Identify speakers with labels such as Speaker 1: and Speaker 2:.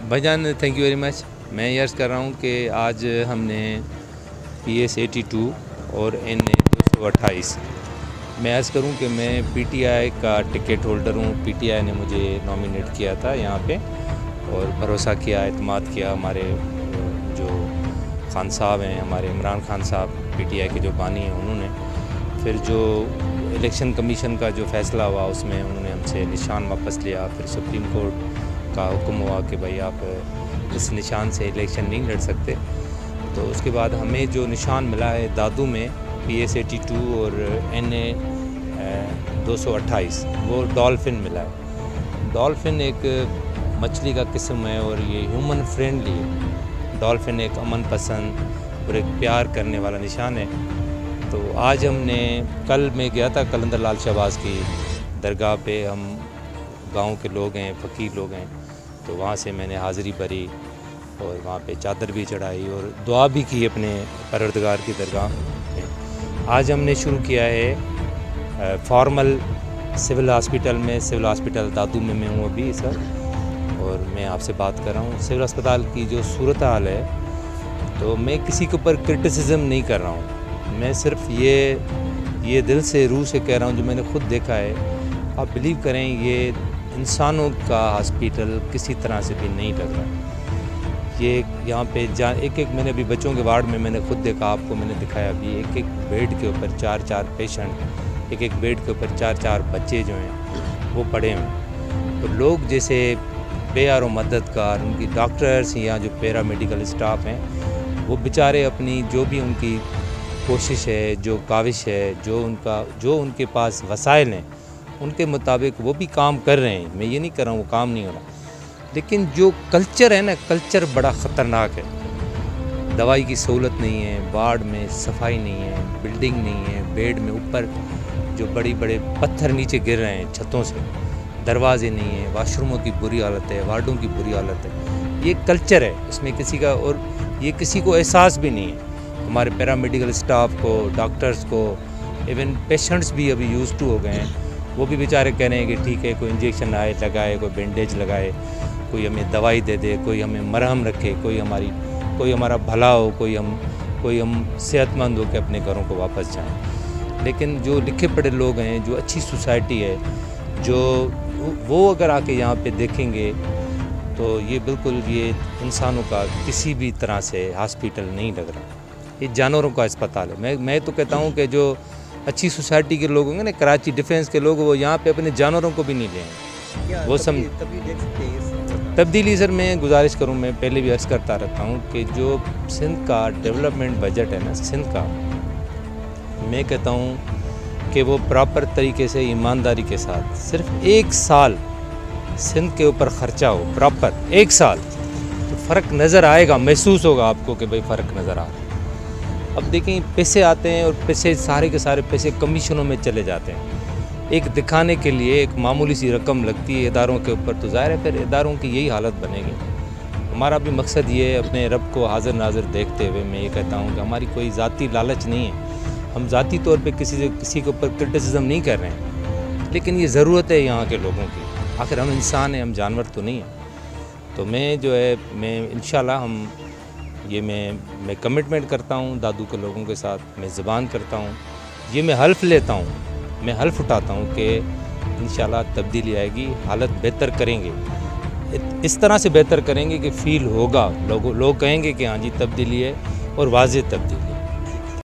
Speaker 1: بھائی جان thank you very much. میں یہ عرض کر رہا ہوں کہ آج ہم نے PS82 اور NA 228 میں عرض کروں کہ میں PTI کا ٹکٹ ہولڈر ہوں. PTI نے مجھے نامینیٹ کیا تھا یہاں پہ اور بھروسہ کیا, اعتماد کیا. ہمارے جو خان صاحب ہیں, ہمارے عمران خان صاحب PTI کے جو بانی ہیں, انہوں نے پھر جو الیکشن کمیشن کا جو فیصلہ ہوا اس میں انہوں نے ہم سے نشان واپس لیا. پھر سپریم کورٹ کا حکم ہوا کہ بھائی آپ اس نشان سے الیکشن نہیں لڑ سکتے. تو اس کے بعد ہمیں جو نشان ملا ہے دادو میں PS82 اور NA 228 وہ ڈولفن ملا ہے. ڈولفن ایک مچھلی کا قسم ہے اور یہ ہیومن فرینڈلی ہے. ڈولفن ایک امن پسند اور ایک پیار کرنے والا نشان ہے. تو آج ہم نے کل میں گیا تھا قلندر لال شہباز کی درگاہ پہ. ہم گاؤں کے لوگ ہیں, فقیر لوگ ہیں, تو وہاں سے میں نے حاضری بھری اور وہاں پہ چادر بھی چڑھائی اور دعا بھی کی اپنے پروردگار کی درگاہ میں. آج ہم نے شروع کیا ہے فارمل سول ہاسپٹل میں. سول ہاسپٹل دادو میں ہوں ابھی اس وقت اور میں آپ سے بات کر رہا ہوں. سول ہسپتال کی جو صورتحال ہے تو میں کسی کے اوپر کرٹیسزم نہیں کر رہا ہوں. میں صرف یہ دل سے روح سے کہہ رہا ہوں جو میں نے خود دیکھا ہے. آپ بلیو کریں یہ انسانوں کا ہاسپیٹل کسی طرح سے بھی نہیں لگ رہا. یہ یہاں پہ ایک میں نے ابھی بچوں کے وارڈ میں نے خود دیکھا, آپ کو میں نے دکھایا ابھی. ایک بیڈ کے اوپر 4 پیشنٹ, ایک بیڈ کے اوپر 4 بچے جو ہیں وہ پڑے ہیں. تو لوگ جیسے بے آر و مددگار, ان کی ڈاکٹرز یا جو پیرا میڈیکل اسٹاف ہیں وہ بیچارے اپنی جو بھی ان کی کوشش ہے, جو کاوش ہے, جو ان کے پاس وسائل ہیں ان کے مطابق وہ بھی کام کر رہے ہیں. میں یہ نہیں کر رہا ہوں وہ کام نہیں ہو رہا, لیکن جو کلچر ہے نا, کلچر بڑا خطرناک ہے. دوائی کی سہولت نہیں ہے, وارڈ میں صفائی نہیں ہے, بلڈنگ نہیں ہے, بیڈ میں اوپر جو بڑے پتھر نیچے گر رہے ہیں چھتوں سے, دروازے نہیں ہیں, واش روموں کی بری حالت ہے, وارڈوں کی بری حالت ہے. یہ کلچر ہے, اس میں کسی کا اور یہ کسی کو احساس بھی نہیں ہے. ہمارے پیرا میڈیکل اسٹاف کو, ڈاکٹرز کو, ایون پیشنٹس بھی ابھی یوز ٹو ہو گئے ہیں. وہ بھی بیچارے کہہ رہے ہیں کہ ٹھیک ہے کوئی انجیکشن لگائے, کوئی بینڈیج لگائے, کوئی ہمیں دوائی دے دے, کوئی ہمیں مرہم رکھے, کوئی ہمارا بھلا ہو, کوئی ہم صحت مند ہو کے اپنے گھروں کو واپس جائیں. لیکن جو لکھے پڑھے لوگ ہیں, جو اچھی سوسائٹی ہے, جو وہ اگر آ کے یہاں پہ دیکھیں گے تو یہ بالکل یہ انسانوں کا کسی بھی طرح سے ہاسپیٹل نہیں لگ رہا. یہ جانوروں کا اسپتال ہے. میں تو کہتا ہوں کہ جو اچھی سوسائٹی کے لوگ ہوں گے نا, کراچی ڈیفینس کے لوگ, وہ یہاں پہ اپنے جانوروں کو بھی نہیں لیں گے. وہ تبدیلی سر میں گزارش کروں, میں پہلے بھی عرض کرتا رہتا ہوں کہ جو سندھ کا ڈیولپمنٹ بجٹ ہے نا سندھ کا, میں کہتا ہوں کہ وہ پراپر طریقے سے ایمانداری کے ساتھ صرف 1 سال سندھ کے اوپر خرچہ ہو, پراپر 1 سال, تو فرق نظر آئے گا, محسوس ہوگا آپ کو کہ بھئی فرق نظر آ رہا ہے. اب دیکھیں پیسے آتے ہیں اور پیسے سارے کے سارے پیسے کمیشنوں میں چلے جاتے ہیں. ایک دکھانے کے لیے ایک معمولی سی رقم لگتی ہے اداروں کے اوپر, تو ظاہر ہے پھر اداروں کی یہی حالت بنے گی. ہمارا بھی مقصد یہ ہے, اپنے رب کو حاضر ناظر دیکھتے ہوئے میں یہ کہتا ہوں کہ ہماری کوئی ذاتی لالچ نہیں ہے. ہم ذاتی طور پہ کسی کے اوپر کرٹیسزم نہیں کر رہے ہیں, لیکن یہ ضرورت ہے یہاں کے لوگوں کی. آخر ہم انسان ہیں, ہم جانور تو نہیں ہیں. تو میں جو ہے میں انشاءاللہ میں کمٹمنٹ کرتا ہوں دادو کے لوگوں کے ساتھ, میں زبان کرتا ہوں, یہ میں حلف لیتا ہوں, میں حلف اٹھاتا ہوں کہ انشاءاللہ تبدیلی آئے گی, حالت بہتر کریں گے. اس طرح سے بہتر کریں گے کہ فیل ہوگا, لوگ کہیں گے کہ ہاں جی تبدیلی ہے اور واضح تبدیلی.